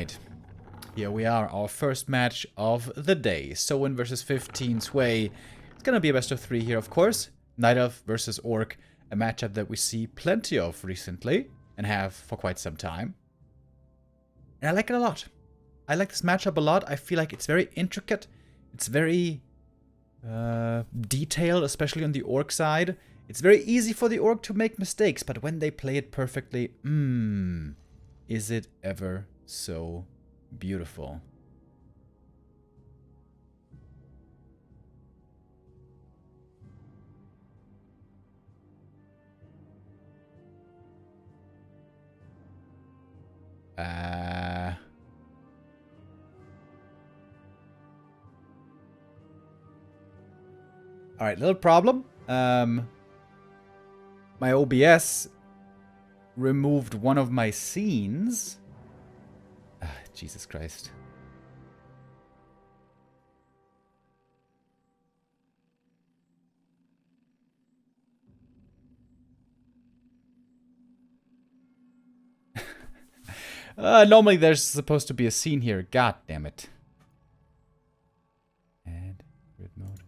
Alright. Here we are, our first match of the day. Soin versus 15 Sway. It's gonna be a best of 3 here, of course. Night Elf versus Orc. A matchup that we see plenty of recently. And have for quite some time. And I like it a lot. I like this matchup a lot. I feel like it's very intricate. It's very detailed, especially on the Orc side. It's very easy for the Orc to make mistakes, but when they play it perfectly, is it ever so beautiful. Alright, little problem. My OBS removed one of my scenes. Jesus Christ. Normally there's supposed to be a scene here. God damn it. Add grid mode.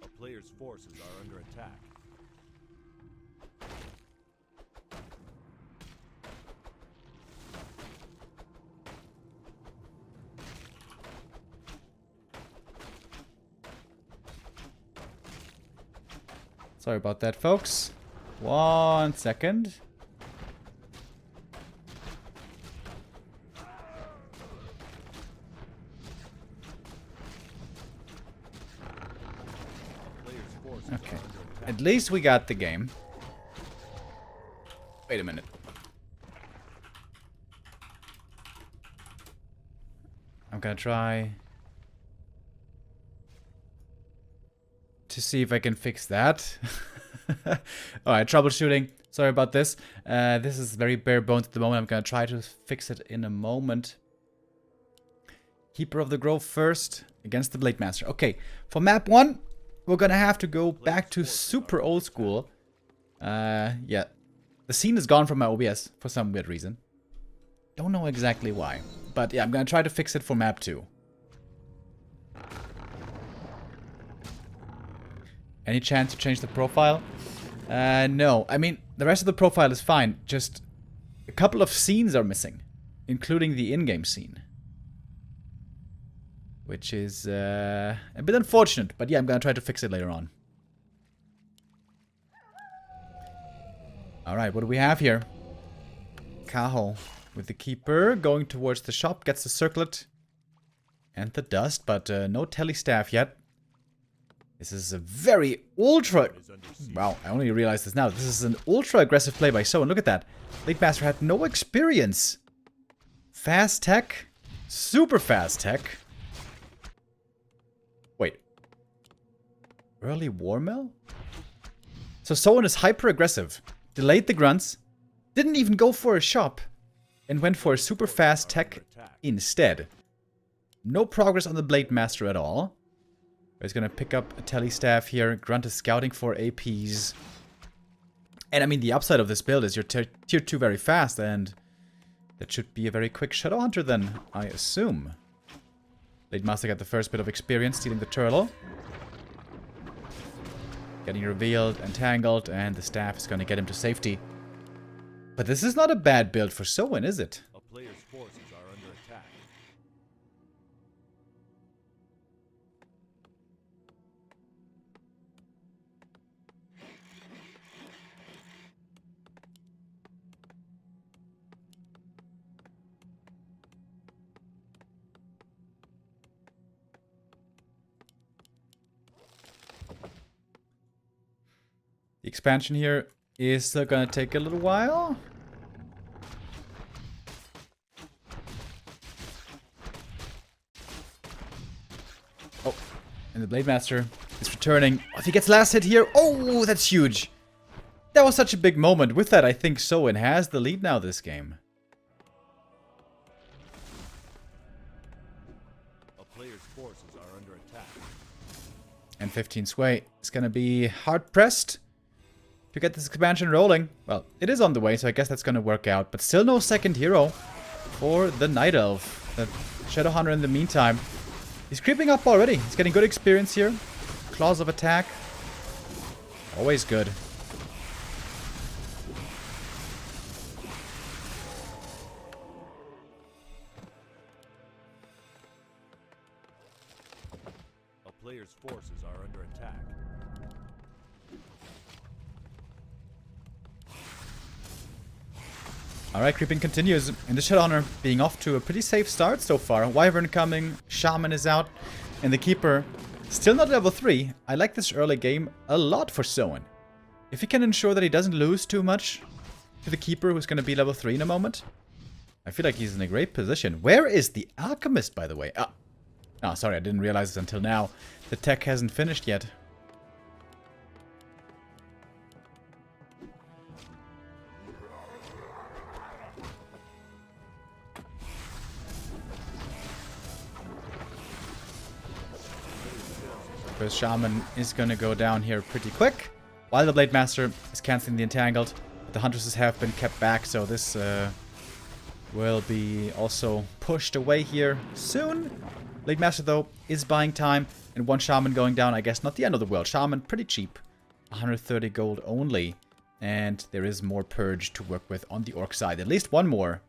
A player's forces are under attack. Sorry about that, folks. 1 second. Okay. At least we got the game. Wait a minute. I'm gonna try to see if I can fix that. Alright, troubleshooting. Sorry about this. This is very bare bones at the moment. I'm gonna try to fix it in a moment. Keeper of the Grove first against the Blade Master. Okay, for map 1, we're gonna have to go back to super old school. Yeah. The scene is gone from my OBS for some weird reason. Don't know exactly why. But yeah, I'm gonna try to fix it for map 2. Any chance to change the profile? No. I mean, the rest of the profile is fine. Just a couple of scenes are missing. Including the in-game scene. Which is a bit unfortunate. But yeah, I'm gonna try to fix it later on. Alright, what do we have here? Kaho with the Keeper going towards the shop. Gets the circlet. And the dust, but no telestaff yet. This is a very ultra... Wow, I only realized this now. This is an ultra aggressive play by Soin. Look at that. Blade Master had no experience. Fast tech. Super fast tech. Wait. Early Warmill? So Soin is hyper aggressive. Delayed the grunts. Didn't even go for a shop. And went for a super fast tech instead. No progress on the Blade Master at all. He's gonna pick up a telestaff here. Grunt is scouting for APs. And I mean, the upside of this build is you're tier 2 very fast, and that should be a very quick Shadow Hunter then, I assume. Blade Master got the first bit of experience stealing the turtle. Getting revealed, entangled, and the staff is gonna get him to safety. But this is not a bad build for Soin, is it? A player's forces are under attack. The expansion here is still gonna take a little while. Oh, and the Blade Master is returning. Oh, if he gets last hit here, oh, that's huge. That was such a big moment. With that, I think Soin has the lead now this game. A player's forces are under attack. And 15 Sway is gonna be hard pressed to get this expansion rolling. Well, it is on the way, so I guess that's gonna work out. But still no second hero for the Night Elf. The Shadowhunter in the meantime. He's creeping up already. He's getting good experience here. Claws of attack. Always good. A player's forces are under attack. Alright, creeping continues. And the Shadowhunter being off to a pretty safe start so far. Wyvern coming, Shaman is out, and the Keeper still not level 3. I like this early game a lot for Soin. If he can ensure that he doesn't lose too much to the Keeper, who's going to be level 3 in a moment, I feel like he's in a great position. Where is the Alchemist, by the way? Oh, sorry, I didn't realize this until now. The tech hasn't finished yet. First Shaman is going to go down here pretty quick, while the Blade Master is cancelling the Entangled. But the Huntresses have been kept back, so this will be also pushed away here soon. Blade Master, though, is buying time, and one Shaman going down. I guess not the end of the world. Shaman, pretty cheap. 130 gold only. And there is more Purge to work with on the Orc side. At least one more.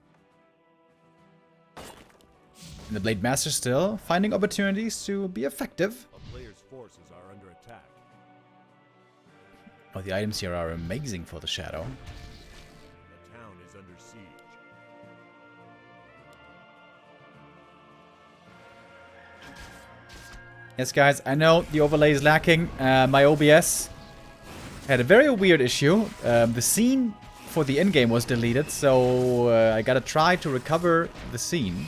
And the Blade Master still finding opportunities to be effective. A player's forces are under attack. Oh, the items here are amazing for the Shadow. The town is under siege. Yes, guys, I know the overlay is lacking. My OBS had a very weird issue. The scene for the endgame was deleted, so I gotta try to recover the scene.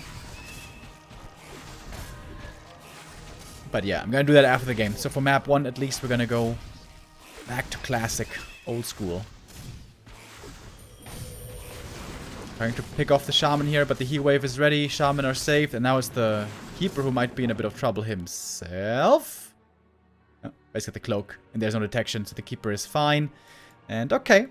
But yeah, I'm gonna do that after the game. So for map 1, at least we're gonna go back to classic, old school. Trying to pick off the Shaman here, but the heat wave is ready. Shaman are saved, and now it's the Keeper who might be in a bit of trouble himself. Oh, basically the cloak, and there's no detection, so the Keeper is fine. And okay.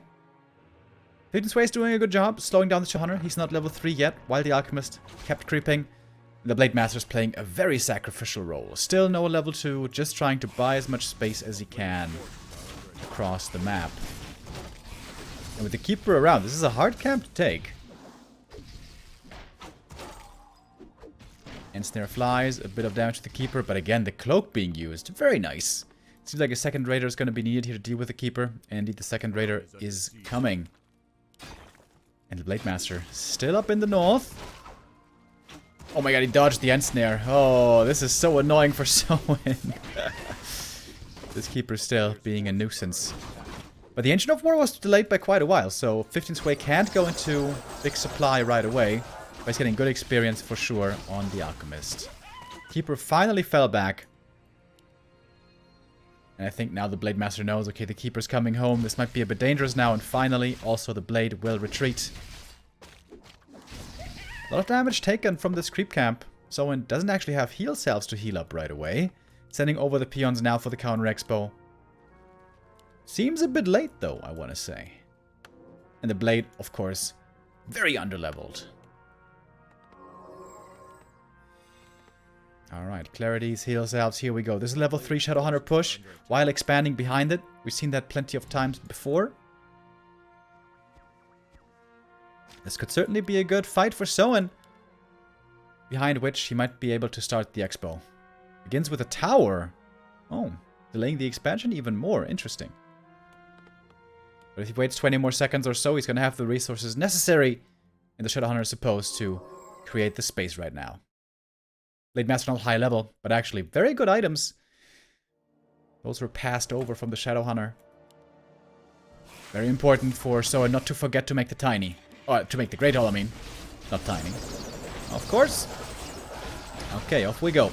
Sway is doing a good job slowing down the Shadowhunter. He's not level 3 yet, while the Alchemist kept creeping. The Blade Master is playing a very sacrificial role. Still no level 2, just trying to buy as much space as he can across the map. And with the Keeper around, this is a hard camp to take. Ensnare flies, a bit of damage to the Keeper, but again, the cloak being used. Very nice. Seems like a second raider is going to be needed here to deal with the Keeper. And indeed, the second raider is coming. And the Blade Master still up in the north. Oh my god, he dodged the Ensnare. Oh, this is so annoying for Soin. This Keeper still being a nuisance. But the Engine of War was delayed by quite a while, so 15 Sway can't go into big supply right away. But he's getting good experience for sure on the Alchemist. Keeper finally fell back. And I think now the Blade Master knows, okay, the Keeper's coming home. This might be a bit dangerous now, and finally also the Blade will retreat. A lot of damage taken from this creep camp. Soin doesn't actually have heal salves to heal up right away. Sending over the peons now for the counter expo. Seems a bit late though, I want to say. And the Blade, of course, very underleveled. Alright, Clarities, heal salves, here we go. This is level 3 Shadowhunter push, while expanding behind it. We've seen that plenty of times before. This could certainly be a good fight for Soin. Behind which he might be able to start the expo. Begins with a tower. Oh, delaying the expansion even more. Interesting. But if he waits 20 more seconds or so, he's going to have the resources necessary. And the Shadowhunter is supposed to create the space right now. Blade Master not high level, but actually very good items. Those were passed over from the Shadowhunter. Very important for Soin not to forget to make the tiny. Or to make the Great Hall, I mean. Not tiny. Of course. Okay, off we go.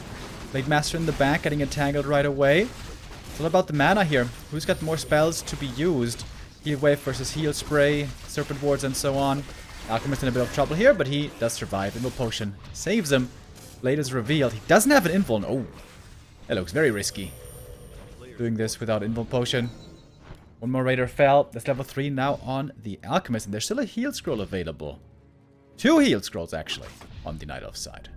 Blade Master in the back, getting entangled right away. It's all about the mana here. Who's got more spells to be used? Heal Wave versus Heal Spray, Serpent Wards, and so on. Alchemist in a bit of trouble here, but he does survive. Invul Potion saves him. Blade is revealed. He doesn't have an Invul. Oh, that looks very risky. Doing this without Invul Potion. One more Raider fell. That's level 3 now on the Alchemist. And there's still a heal scroll available. 2 heal scrolls, actually, on the Night Elf side.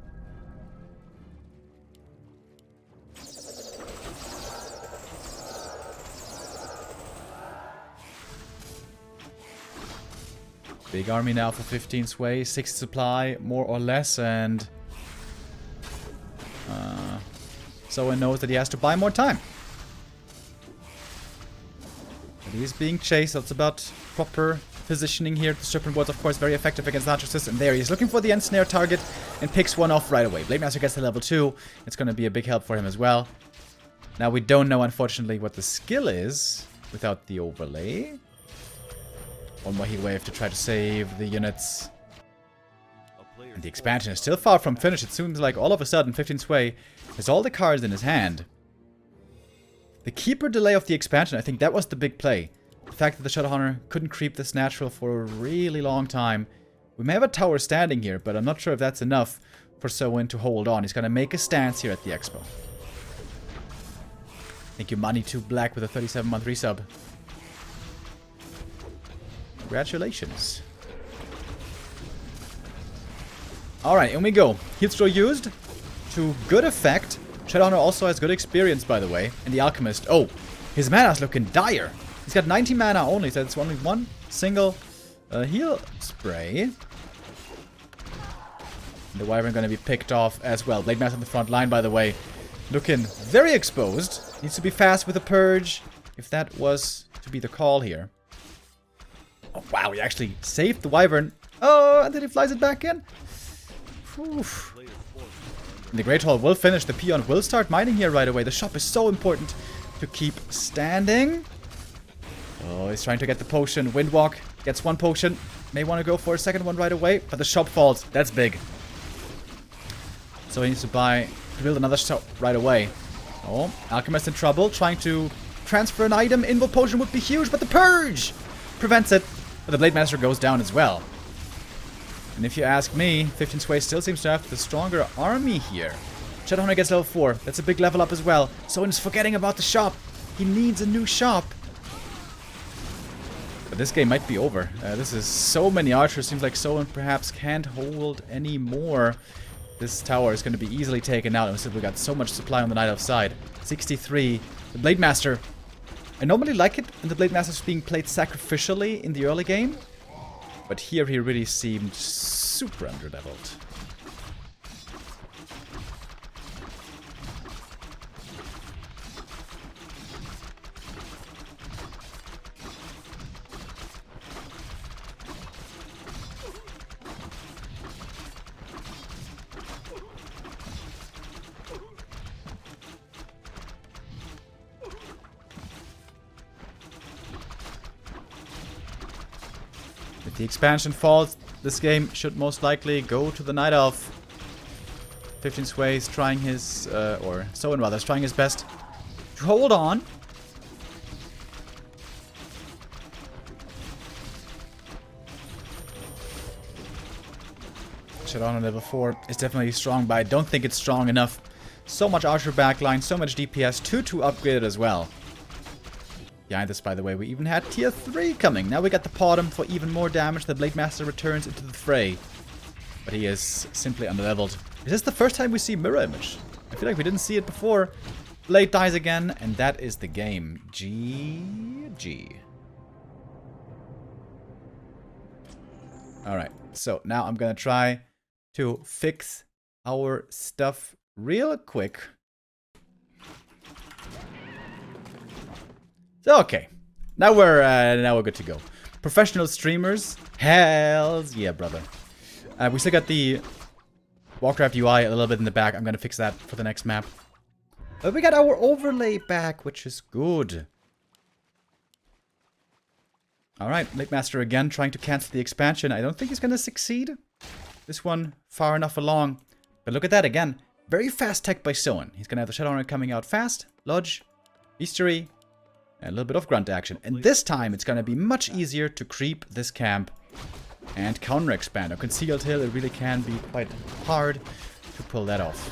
Big army now for 15 sway, 6 supply, more or less, and Soin knows that he has to buy more time. But he's being chased, that's about proper positioning here. The Serpent Ward's of course very effective against Narcissus, and there he is looking for the end snare target and picks one off right away. Blade Master gets to level 2, it's going to be a big help for him as well. Now we don't know unfortunately what the skill is without the overlay. One more heat wave to try to save the units. And the expansion is still far from finished. It seems like all of a sudden 15 Sway has all the cards in his hand. The keeper delay of the expansion, I think that was the big play. The fact that the Shadowhunter couldn't creep this natural for a really long time. We may have a tower standing here, but I'm not sure if that's enough for Soin to hold on. He's going to make a stance here at the expo. Thank you, Money2Black, with a 37-month resub. Congratulations. Alright, in we go. Heal Scroll used to good effect. Shadowhunter also has good experience, by the way. And the Alchemist. Oh, his mana's looking dire. He's got 90 mana only, so it's only one single heal spray. And the Wyvern going to be picked off as well. Blade Master on the front line, by the way. Looking very exposed. Needs to be fast with a purge, if that was to be the call here. Oh, wow, he actually saved the Wyvern. Oh, and then he flies it back in. Oof. And the Great Hall will finish. The Peon will start mining here right away. The shop is so important to keep standing. Oh, he's trying to get the potion. Windwalk gets one potion. May want to go for a second one right away. But the shop falls. That's big. So he needs to build another shop right away. Oh, Alchemist in trouble. Trying to transfer an item. Invoke potion would be huge, but the Purge prevents it. But the Blade Master goes down as well. And if you ask me, 15 Sway still seems to have the stronger army here. Shadowhunter gets level 4. That's a big level up as well. Soin is forgetting about the shop. He needs a new shop. But this game might be over. This is so many archers. Seems like Soin perhaps can't hold any more. This tower is going to be easily taken out. And we simply got so much supply on the Night Elf side. 63. The Blade Master. I normally like it when the Blade Master is being played sacrificially in the early game. But here he really seemed super underleveled. If the expansion falls, this game should most likely go to the Night Elf. 15 Sway is trying his, or Soin rather, is trying his best to hold on. Shadowhunter on level 4 is definitely strong, but I don't think it's strong enough. So much Archer backline, so much DPS, 2-2 upgraded as well. Behind this, by the way, we even had tier 3 coming. Now we got the Potom for even more damage. The Blade Master returns into the fray. But he is simply underleveled. Is this the first time we see Mirror Image? I feel like we didn't see it before. Blade dies again, and that is the game. GG. Alright, so now I'm gonna try to fix our stuff real quick. So, okay, now we're good to go. Professional streamers, hells yeah, brother. We still got the Warcraft UI a little bit in the back. I'm gonna fix that for the next map. But we got our overlay back, which is good. All right, Blade Master again trying to cancel the expansion. I don't think he's gonna succeed. This one far enough along. But look at that again. Very fast tech by Soin. He's gonna have the Shadowrunner coming out fast. Lodge, Beastery, and a little bit of grunt action. And this time it's gonna be much easier to creep this camp and counter expand. A concealed hill, it really can be quite hard to pull that off.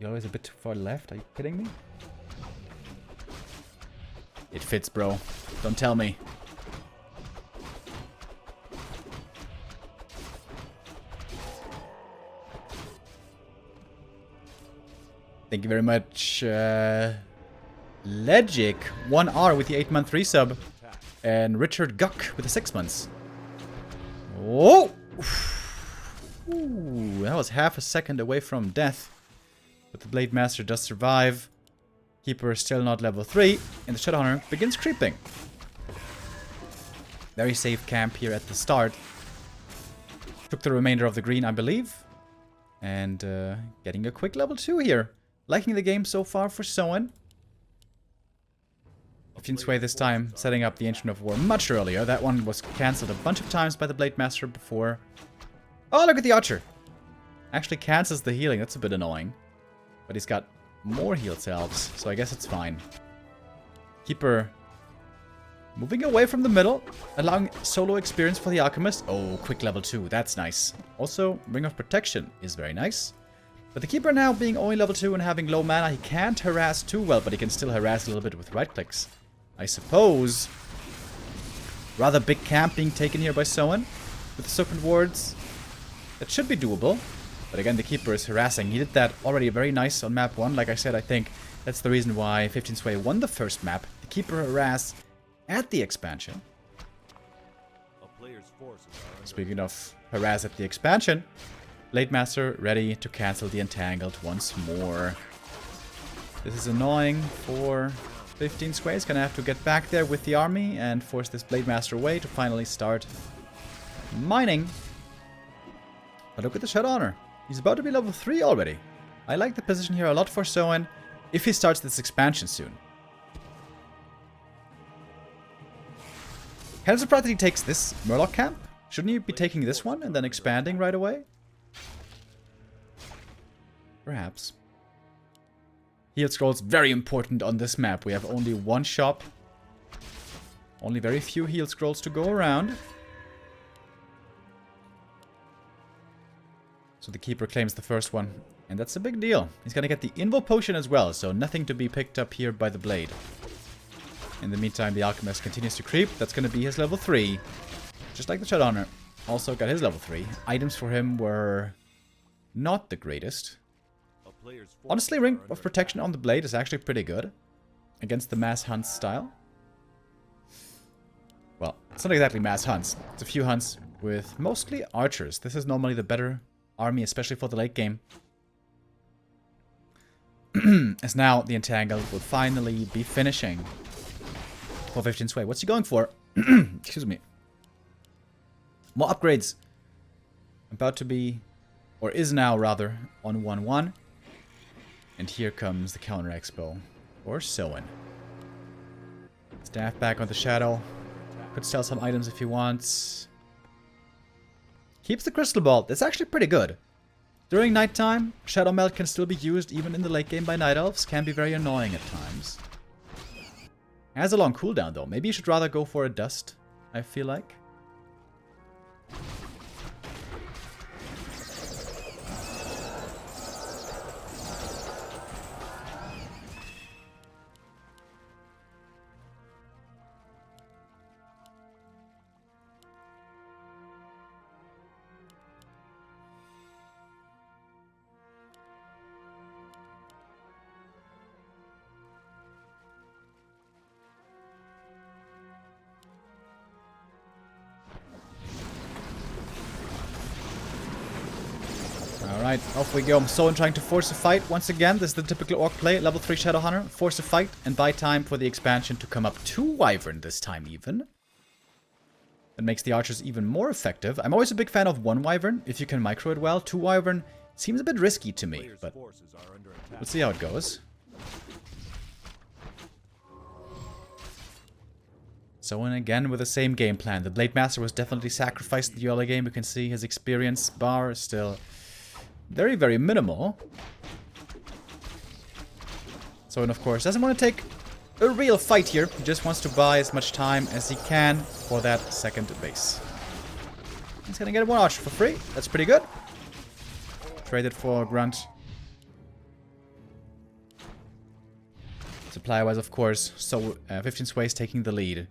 You're always a bit too far left. Are you kidding me? It fits, bro. Don't tell me. Thank you very much, Legic, 1R with the 8-month resub, and Richard Guck with the 6 months. Oh! Ooh, that was half a second away from death. But the Blade Master does survive. Keeper is still not level 3, and the Shadowhunter begins creeping. Very safe camp here at the start. Took the remainder of the green, I believe. And getting a quick level 2 here. Liking the game so far for Soin. 15 Sway this time, setting up the Ancient of War much earlier. That one was cancelled a bunch of times by the Blade Master before. Oh, look at the Archer! Actually cancels the healing, that's a bit annoying. But he's got more heal salves, so I guess it's fine. Keeper moving away from the middle, allowing solo experience for the Alchemist. Oh, quick level 2, that's nice. Also, Ring of Protection is very nice. But the Keeper now being only level 2 and having low mana, he can't harass too well, but he can still harass a little bit with right clicks. I suppose. Rather big camp being taken here by Soin with the Serpent Wards. That should be doable. But again, the Keeper is harassing. He did that already very nice on map 1. Like I said, I think that's the reason why 15 Sway won the first map. The Keeper harassed at the expansion. Speaking of harass at the expansion, Blade Master ready to cancel the Entangled once more. This is annoying for 15 Sway. He's gonna have to get back there with the army and force this Blade Master away to finally start mining. But look at the Shadowhunter. He's about to be level 3 already. I like the position here a lot for Soin if he starts this expansion soon. Kind of surprised that he takes this Murloc camp. Shouldn't he be taking this one and then expanding right away? Perhaps. Heal scrolls, very important on this map. We have only one shop. Only very few heal scrolls to go around. So the Keeper claims the first one. And that's a big deal. He's gonna get the Invo Potion as well, so nothing to be picked up here by the Blade. In the meantime, the Alchemist continues to creep. That's gonna be his level 3. Just like the Shadowhunter. Also got his level 3. Items for him were not the greatest. Honestly, Ring of Protection on the Blade is actually pretty good against the mass hunts style. Well, it's not exactly mass hunts. It's a few hunts with mostly archers. This is normally the better army, especially for the late game. As now the Entangled will finally be finishing for 15 Sway. What's he going for? Excuse me. More upgrades. About to be, or is now rather, on 1-1. And here comes the counter expo, or Soin. Staff back on the Shadow. Could sell some items if he wants. Keeps the Crystal Ball. That's actually pretty good. During nighttime, Shadow Melt can still be used even in the late game by Night Elves. Can be very annoying at times. Has a long cooldown though. Maybe you should rather go for a Dust, I feel like. Alright, off we go. Soin trying to force a fight once again. This is the typical Orc play. Level 3 Shadowhunter. Force a fight and buy time for the expansion to come up 2 Wyvern this time even. That makes the archers even more effective. I'm always a big fan of 1 Wyvern, if you can micro it well. 2 Wyvern seems a bit risky to me, but we'll see how it goes. Soin again with the same game plan. The Blade Master was definitely sacrificed in the early game. You can see his experience bar is still very, very minimal. Soin, of course, doesn't want to take a real fight here. He just wants to buy as much time as he can for that second base. He's gonna get 1 archer for free. That's pretty good. Trade it for a grunt. Supply-wise, of course, so 15 Sways taking the lead.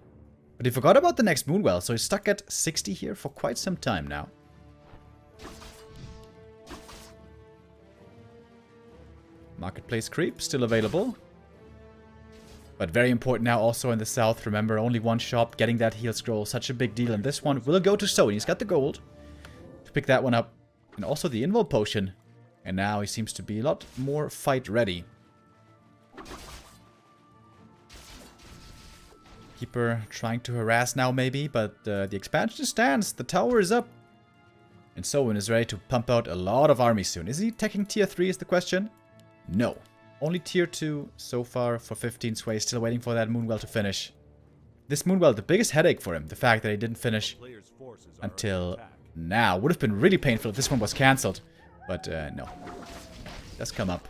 But he forgot about the next Moonwell, so he's stuck at 60 here for quite some time now. Marketplace Creep, still available. But very important now also in the south. Remember, only one shop, getting that heal scroll, such a big deal. And this one will go to Soin. He's got the gold to pick that one up. And also the invul potion. And now he seems to be a lot more fight ready. Keeper trying to harass now maybe, but the expansion stands. The tower is up. And Soin is ready to pump out a lot of armies soon. Is he taking tier 3 is the question? No. Only tier 2 so far for 15 Sway. Still waiting for that Moonwell to finish. This Moonwell, the biggest headache for him. The fact that he didn't finish until now. Would have been really painful if this one was cancelled. But no. Does come up.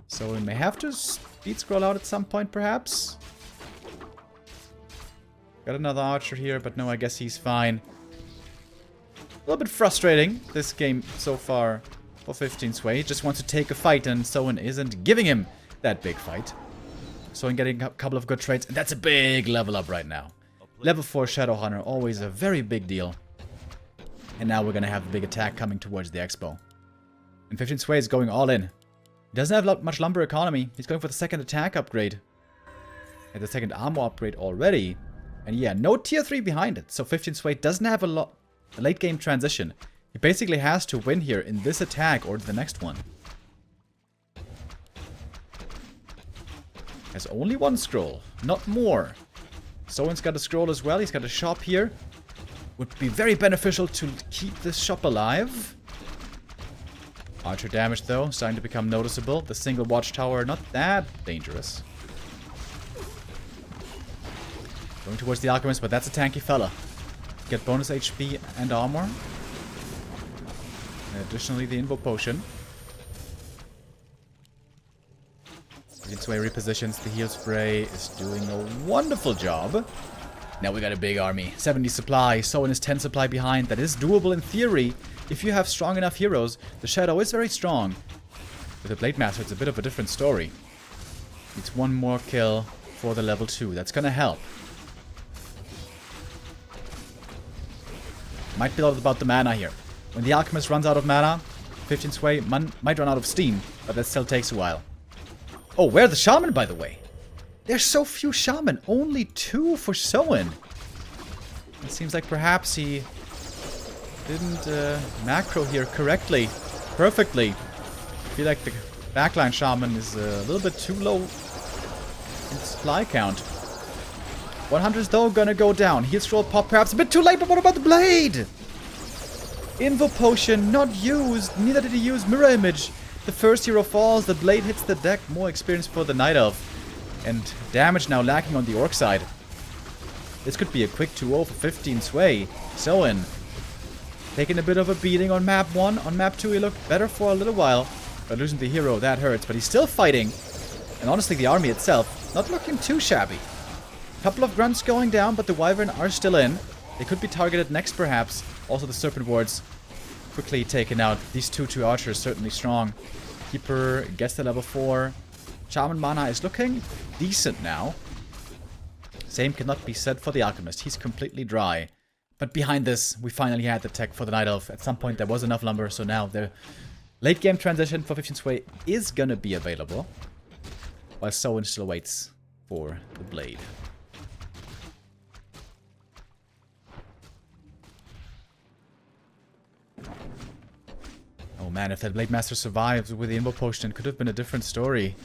So we may have to speed scroll out at some point perhaps. Got another archer here, but no, I guess he's fine. A little bit frustrating, this game so far for 15 Sway. He just wants to take a fight and Soin isn't giving him that big fight. Soin getting a couple of good trades, and that's a big level up right now. Level 4 Shadow Hunter, always a very big deal. And now we're going to have a big attack coming towards the expo. And 15 Sway is going all in. He doesn't have much lumber economy. He's going for the second attack upgrade. And the second armor upgrade already. And yeah, no tier 3 behind it. So 15 Sway doesn't have a late game transition. He basically has to win here in this attack or the next one. Has only one scroll, not more. Soin's got a scroll as well. He's got a shop here. Would be very beneficial to keep this shop alive. Archer damage though, starting to become noticeable. The single watchtower, not that dangerous. Going towards the alchemist, but that's a tanky fella. Get bonus HP and armor. And additionally, the invul potion. 15 Sway repositions. The heal spray is doing a wonderful job. Now we got a big army. 70 supply. Soin is 10 supply behind. That is doable in theory. If you have strong enough heroes. The Shadow is very strong. With the Blade Master, it's a bit of a different story. Needs one more kill for the level 2. That's gonna help. Might be all about the mana here. When the Alchemist runs out of mana, 15 Sway might run out of steam, but that still takes a while. Oh, where are the Shaman, by the way? There's so few Shaman. Only 2 for Soin. It seems like perhaps he didn't macro here correctly. Perfectly. I feel like the backline Shaman is a little bit too low in supply count. 100's though gonna go down. Heal scroll pop perhaps a bit too late, but what about the blade? Invul potion not used. Neither did he use mirror image. The first hero falls, the blade hits the deck. More experience for the Night Elf. And damage now lacking on the Orc side. This could be a quick 2-0 for 15 Sway. Soin taking a bit of a beating on map 1. On map 2 he looked better for a little while. But losing the hero, that hurts. But he's still fighting. And honestly, the army itself not looking too shabby. Couple of grunts going down, but the Wyvern are still in. They could be targeted next, perhaps. Also, the Serpent Wards quickly taken out. These 2 archers certainly strong. Keeper gets to level 4. Shaman mana is looking decent now. Same cannot be said for the Alchemist. He's completely dry. But behind this, we finally had the tech for the Night Elf. At some point, there was enough lumber, so now the late game transition for 15 Sway is gonna be available. While Soin still waits for the blade. Oh man, if that Blade Master survives with the invul potion, it could have been a different story.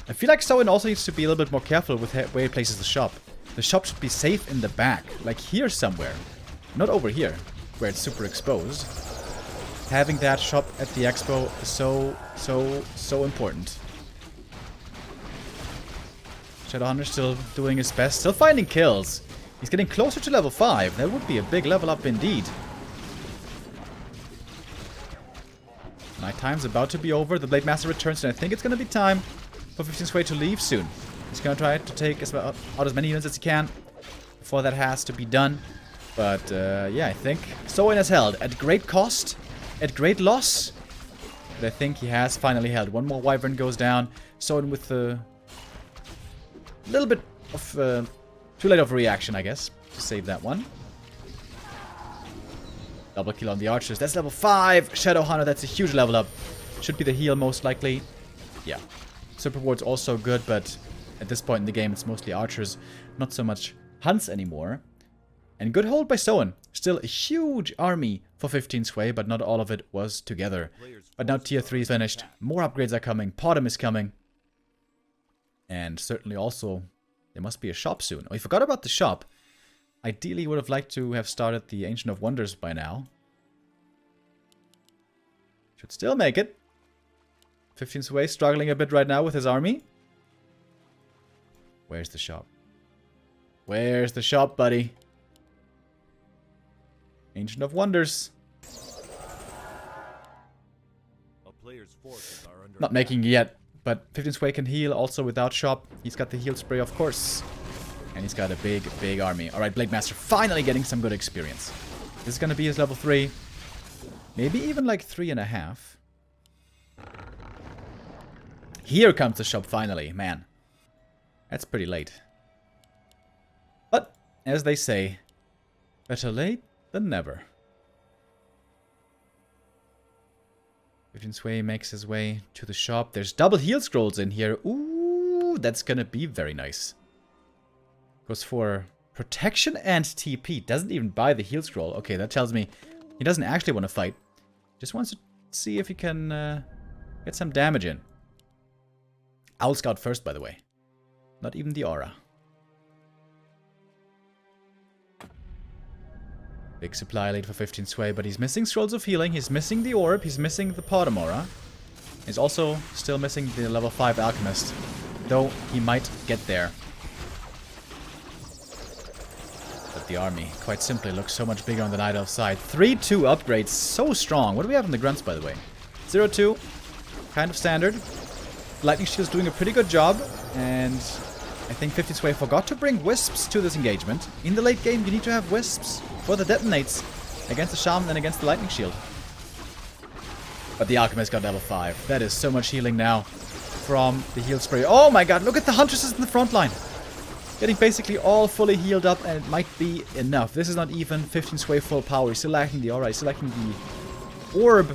I feel like Soin also needs to be a little bit more careful with where he places the shop. The shop should be safe in the back, like here somewhere. Not over here, where it's super exposed. Having that shop at the expo is so important. Shadowhunter still doing his best, still finding kills. He's getting closer to level 5. That would be a big level up indeed. Night time's about to be over. The Blade Master returns, and I think it's going to be time for 15 Sway to leave soon. He's going to try to take out as many units as he can before that has to be done. But yeah, I think Soin has held at great cost, at great loss. But I think he has finally held. One more Wyvern goes down. Soin with a little bit of too late of a reaction, I guess, to save that one. Double kill on the archers. That's level 5. Shadow Hunter, that's a huge level up. Should be the heal most likely. Yeah. Super Ward's also good, but at this point in the game, it's mostly archers. Not so much hunts anymore. And good hold by Soin. Still a huge army for 15 sway, but not all of it was together. But now tier 3 is finished. More upgrades are coming. Potom is coming. And certainly also, there must be a shop soon. Oh, we forgot about the shop. Ideally, would have liked to have started the Ancient of Wonders by now. Should still make it. 15 sway struggling a bit right now with his army. Where's the shop? Where's the shop, buddy? Ancient of Wonders. A player's forces are under Not making it yet, but 15 sway can heal also without shop. He's got the heal spray, of course. And he's got a big, big army. Alright, Blade Master finally getting some good experience. This is going to be his level 3. Maybe even like 3.5. Here comes the shop finally. Man, that's pretty late. But, as they say, better late than never. 15 sway makes his way to the shop. There's double heal scrolls in here. Ooh, that's gonna be very nice. Goes for protection and TP. Doesn't even buy the heal scroll. Okay, that tells me he doesn't actually want to fight. Just wants to see if he can get some damage in. Owl Scout first, by the way. Not even the aura. Big supply lead for 15 sway, but he's missing Scrolls of Healing. He's missing the Orb. He's missing the Potom aura. He's also still missing the level 5 Alchemist. Though he might get there. But the army, quite simply, looks so much bigger on the Night Elf side. 3-2 upgrades, so strong. What do we have in the grunts, by the way? 0-2, kind of standard. Lightning Shield's doing a pretty good job. And I think 15 sway forgot to bring Wisps to this engagement. In the late game, you need to have Wisps for the detonates against the Shaman and against the Lightning Shield. But the Alchemist got level 5. That is so much healing now from the heal spray. Oh my god, look at the Huntresses in the front line. Getting basically all fully healed up, and it might be enough. This is not even 15 sway full power. He's still lacking the aura. He's still lacking the orb.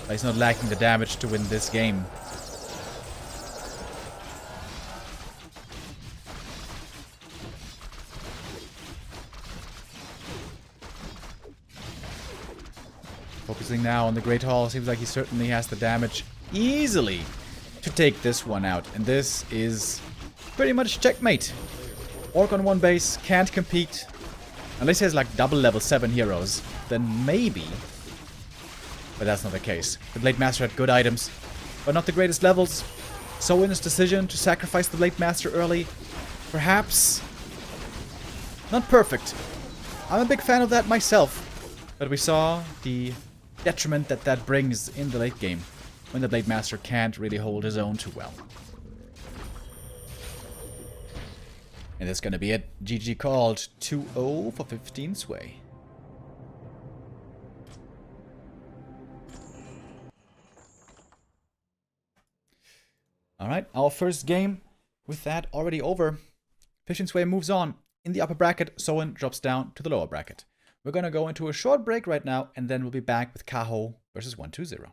But he's not lacking the damage to win this game. Focusing now on the Great Hall. Seems like he certainly has the damage easily to take this one out. And this is pretty much checkmate. Orc on one base, can't compete. Unless he has like double level 7 heroes, then maybe. But that's not the case. The Blade Master had good items, but not the greatest levels. So in his decision to sacrifice the Blade Master early, perhaps not perfect. I'm a big fan of that myself. But we saw the detriment that brings in the late game when the Blade Master can't really hold his own too well. And that's gonna be it. GG called. 2-0 for 15 sway. Alright, our first game with that already over. 15 sway moves on in the upper bracket. Soin drops down to the lower bracket. We're gonna go into a short break right now, and then we'll be back with Kaho versus 120.